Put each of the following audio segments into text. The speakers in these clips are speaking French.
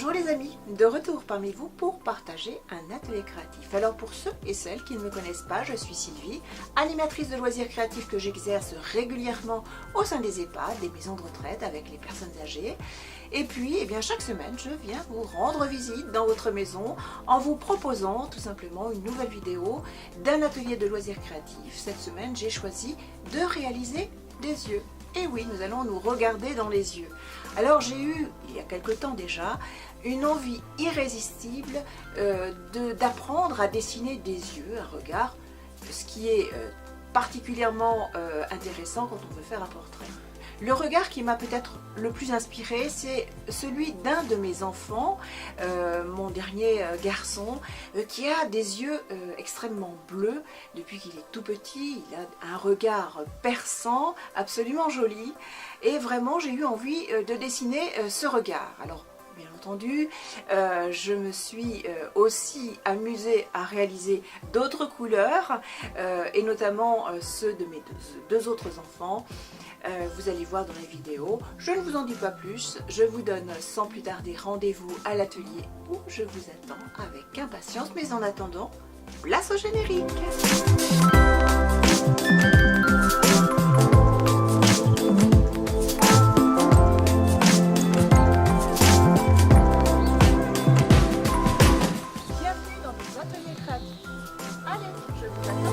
Bonjour les amis, de retour parmi vous pour partager un atelier créatif. Alors pour ceux et celles qui ne me connaissent pas, je suis Sylvie, animatrice de loisirs créatifs que j'exerce régulièrement au sein des EHPAD, des maisons de retraite avec les personnes âgées. Et puis chaque semaine, je viens vous rendre visite dans votre maison en vous proposant tout simplement une nouvelle vidéo d'un atelier de loisirs créatifs. Cette semaine, j'ai choisi de réaliser des yeux. Et oui, nous allons nous regarder dans les yeux. Alors j'ai eu, il y a quelque temps déjà, une envie irrésistible d'apprendre à dessiner des yeux, un regard, ce qui est particulièrement intéressant quand on veut faire un portrait. Le regard qui m'a peut-être le plus inspiré, c'est celui d'un de mes enfants, mon dernier garçon, qui a des yeux extrêmement bleus. Depuis qu'il est tout petit, il a un regard perçant, absolument joli. Et vraiment, j'ai eu envie de dessiner ce regard. Alors, bien entendu, je me suis aussi amusée à réaliser d'autres couleurs, et notamment ceux de mes deux autres enfants. Vous allez voir dans la vidéo. Je ne vous en dis pas plus, je vous donne sans plus tarder rendez-vous à l'atelier où je vous attends avec impatience. Mais en attendant, place au générique. Bienvenue dans mes ateliers créatifs. Allez, je vous attends.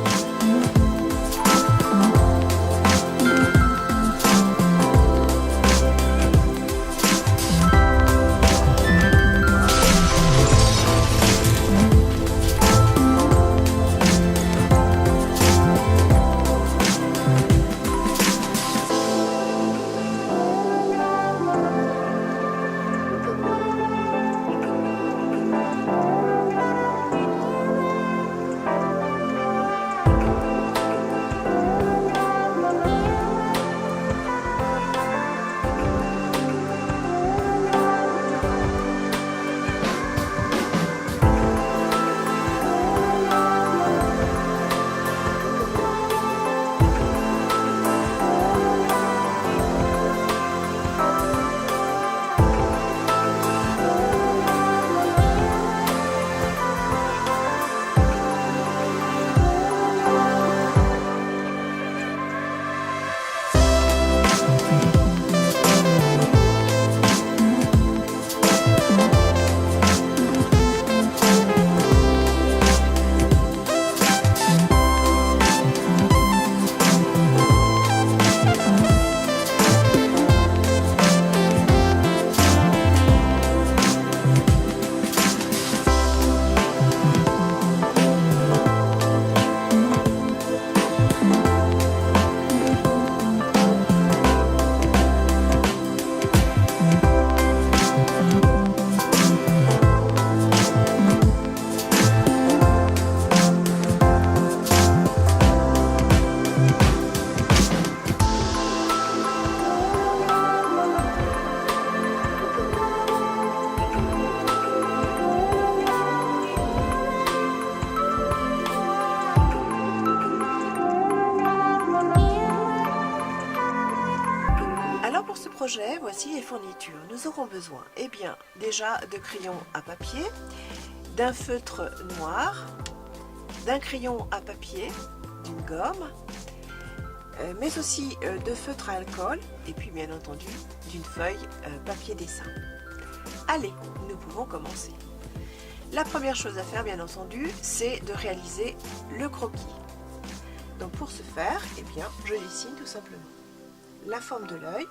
Voici les fournitures. Nous aurons besoin déjà de crayons à papier, d'un feutre noir, d'un crayon à papier, d'une gomme, mais aussi de feutre à alcool et puis bien entendu d'une feuille papier dessin. Allez, nous pouvons commencer. La première chose à faire bien entendu, c'est de réaliser le croquis. Donc pour ce faire, je dessine tout simplement la forme de l'œil.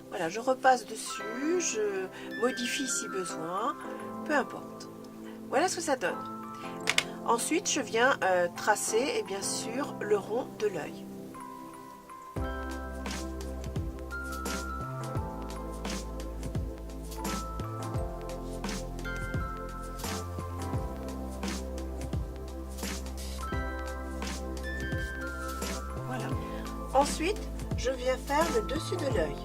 Voilà, je repasse dessus, je modifie si besoin, peu importe. Voilà ce que ça donne. Ensuite, je viens tracer bien sûr le rond de l'œil. Voilà. Ensuite, je viens faire le dessus de l'œil.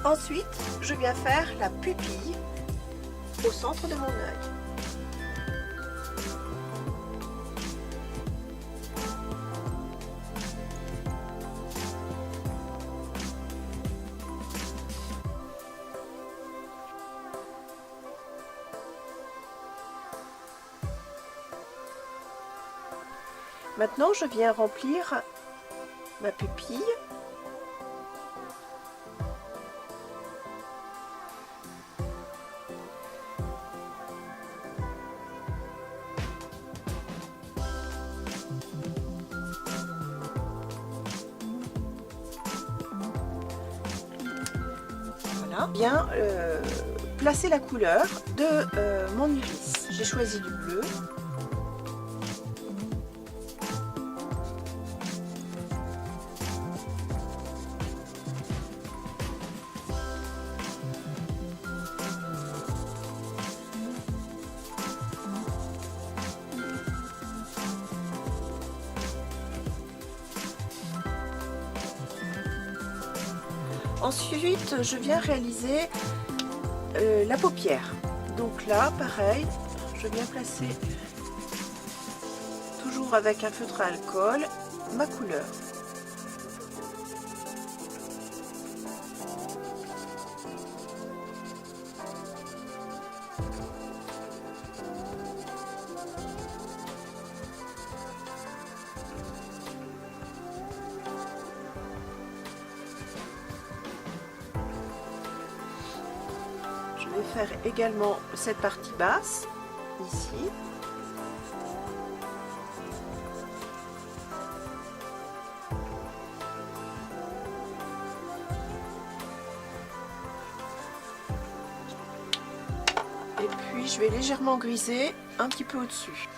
Ensuite, je viens faire la pupille au centre de mon œil. Maintenant, je viens remplir ma pupille. Voilà. Bien placer la couleur de mon iris. J'ai choisi du bleu. Ensuite, je viens réaliser la paupière. Donc là, pareil, je viens placer, toujours avec un feutre à alcool, ma couleur. Je vais faire également cette partie basse, ici. Et puis je vais légèrement griser un petit peu au-dessus.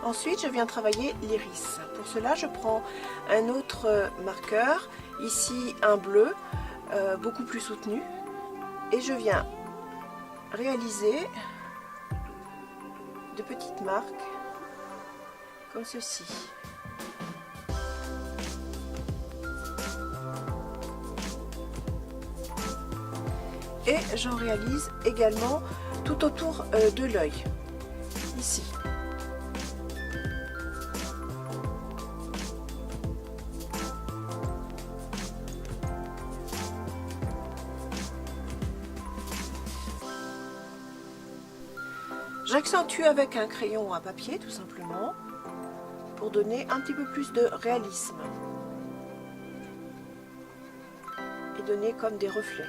Ensuite, je viens travailler l'iris. Pour cela, je prends un autre marqueur, ici un bleu, beaucoup plus soutenu, et je viens réaliser de petites marques comme ceci. Et j'en réalise également tout autour de l'œil, ici. J'accentue avec un crayon à papier tout simplement pour donner un petit peu plus de réalisme et donner comme des reflets.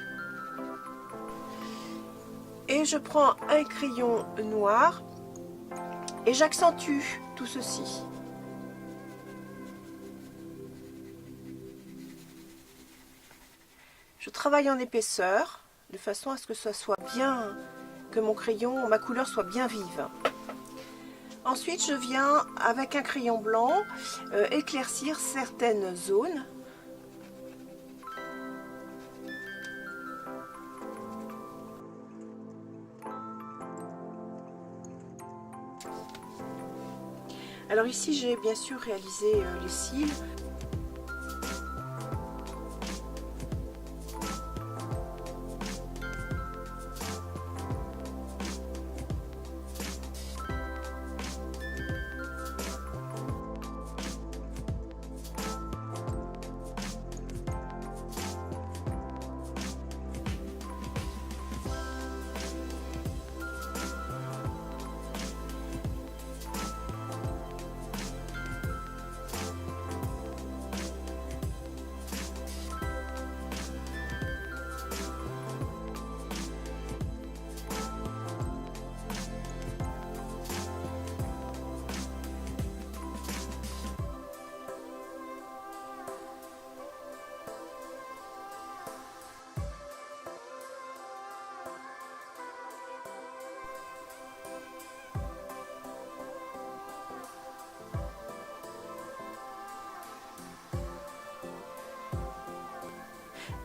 Et je prends un crayon noir et j'accentue tout ceci. Je travaille en épaisseur de façon à ce que ça soit bien, que mon crayon, ma couleur soit bien vive. Ensuite, je viens avec un crayon blanc éclaircir certaines zones. Alors ici, j'ai bien sûr réalisé les cils.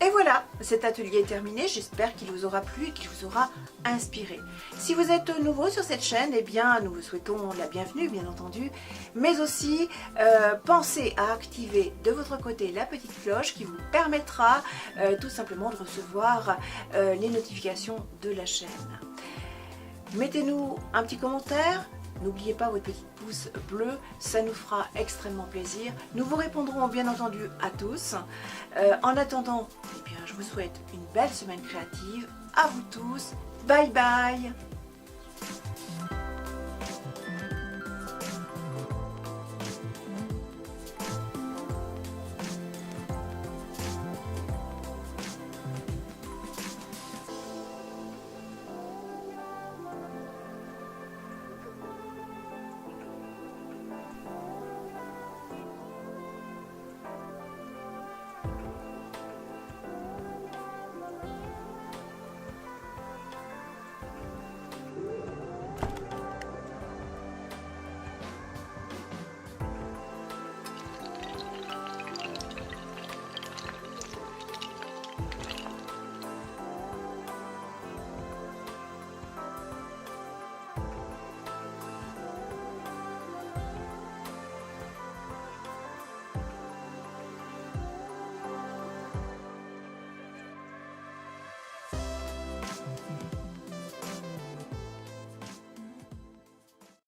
Et voilà, cet atelier est terminé, j'espère qu'il vous aura plu et qu'il vous aura inspiré. Si vous êtes nouveau sur cette chaîne, eh bien nous vous souhaitons la bienvenue bien entendu, mais aussi pensez à activer de votre côté la petite cloche qui vous permettra tout simplement de recevoir les notifications de la chaîne. Mettez-nous un petit commentaire. N'oubliez pas votre petit pouce bleu, ça nous fera extrêmement plaisir. Nous vous répondrons bien entendu à tous. En attendant, eh bien, je vous souhaite une belle semaine créative. À vous tous. Bye bye.